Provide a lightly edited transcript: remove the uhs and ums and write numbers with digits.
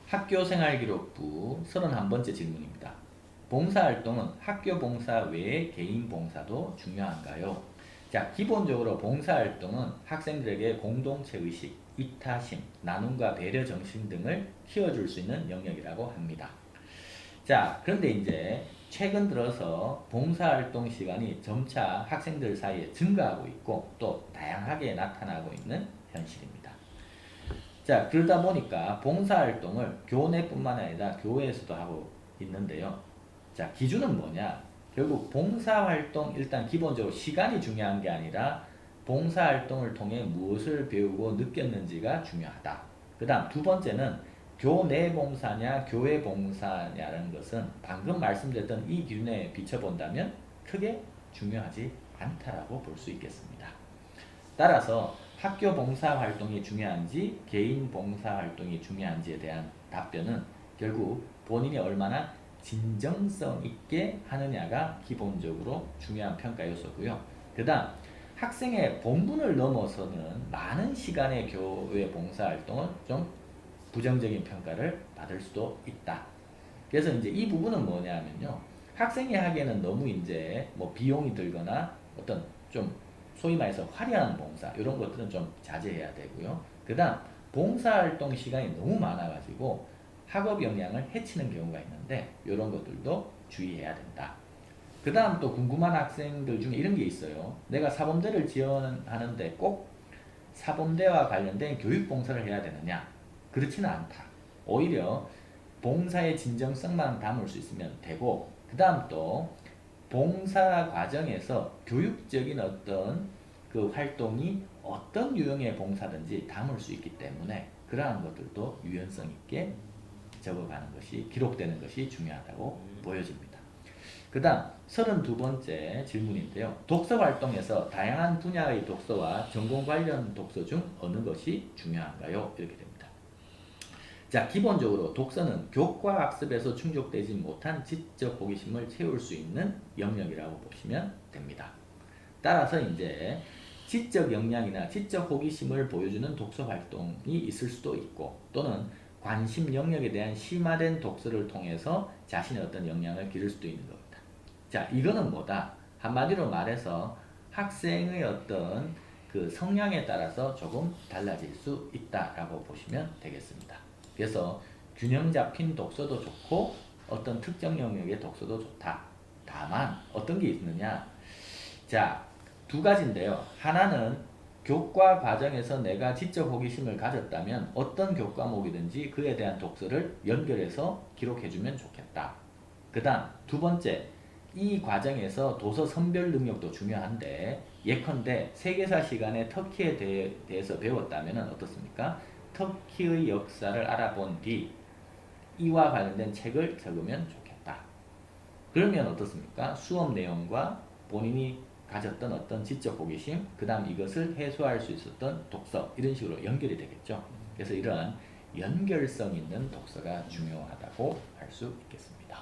학교생활기록부 31번째 질문입니다. 봉사활동은 학교 봉사 외에 개인 봉사도 중요한가요? 자, 기본적으로 봉사활동은 학생들에게 공동체의식, 이타심, 나눔과 배려 정신 등을 키워줄 수 있는 영역이라고 합니다. 자, 그런데 이제 최근 들어서 봉사활동 시간이 점차 학생들 사이에 증가하고 있고 또 다양하게 나타나고 있는 현실입니다. 자, 그러다 보니까 봉사활동을 교내뿐만 아니라 교회에서도 하고 있는데요. 자, 기준은 뭐냐? 결국 봉사활동 일단 기본적으로 시간이 중요한 게 아니라 봉사활동을 통해 무엇을 배우고 느꼈는지가 중요하다. 그 다음 두 번째는 교내 봉사냐 교회 봉사냐라는 것은 방금 말씀드렸던 이 기준에 비춰본다면 크게 중요하지 않다라고 볼 수 있겠습니다. 따라서 학교 봉사활동이 중요한지 개인 봉사활동이 중요한지에 대한 답변은 결국 본인이 얼마나 진정성 있게 하느냐가 기본적으로 중요한 평가 요소고요. 그 다음 학생의 본분을 넘어서는 많은 시간의 교회 봉사활동은 좀 부정적인 평가를 받을 수도 있다. 그래서 이제 이 부분은 뭐냐면요. 학생이 하기에는 너무 이제 뭐 비용이 들거나 어떤 좀 소위 말해서 화려한 봉사 이런 것들은 좀 자제해야 되고요. 그 다음 봉사활동 시간이 너무 많아가지고 학업 역량을 해치는 경우가 있는데 이런 것들도 주의해야 된다. 그 다음 또 궁금한 학생들 중에 이런 게 있어요. 내가 사범대를 지원하는데 꼭 사범대와 관련된 교육봉사를 해야 되느냐? 그렇지는 않다. 오히려 봉사의 진정성만 담을 수 있으면 되고 그 다음 또 봉사 과정에서 교육적인 어떤 그 활동이 어떤 유형의 봉사든지 담을 수 있기 때문에 그러한 것들도 유연성 있게 적어가는 것이 기록되는 것이 중요하다고 보여집니다. 그 다음 32번째 질문인데요. 독서 활동에서 다양한 분야의 독서와 전공 관련 독서 중 어느 것이 중요한가요? 이렇게 됩니다. 자, 기본적으로 독서는 교과 학습에서 충족되지 못한 지적 호기심을 채울 수 있는 영역이라고 보시면 됩니다. 따라서 이제 지적 역량이나 지적 호기심을 보여주는 독서 활동이 있을 수도 있고 또는 관심 영역에 대한 심화된 독서를 통해서 자신의 어떤 역량을 기를 수도 있는 겁니다. 자, 이거는 뭐다? 한마디로 말해서 학생의 어떤 그 성향에 따라서 조금 달라질 수 있다라고 보시면 되겠습니다. 그래서 균형 잡힌 독서도 좋고 어떤 특정 영역의 독서도 좋다. 다만 어떤 게 있느냐? 자, 두 가지인데요. 하나는 교과 과정에서 내가 지적 호기심을 가졌다면 어떤 교과목이든지 그에 대한 독서를 연결해서 기록해주면 좋겠다. 그 다음 두 번째, 이 과정에서 도서 선별 능력도 중요한데 예컨대 세계사 시간에 터키에 대해서 배웠다면 어떻습니까? 터키의 역사를 알아본 뒤 이와 관련된 책을 적으면 좋겠다. 그러면 어떻습니까? 수업 내용과 본인이 가졌던 어떤 지적 호기심, 그 다음 이것을 해소할 수 있었던 독서 이런 식으로 연결이 되겠죠. 그래서 이러한 연결성 있는 독서가 중요하다고 할 수 있겠습니다.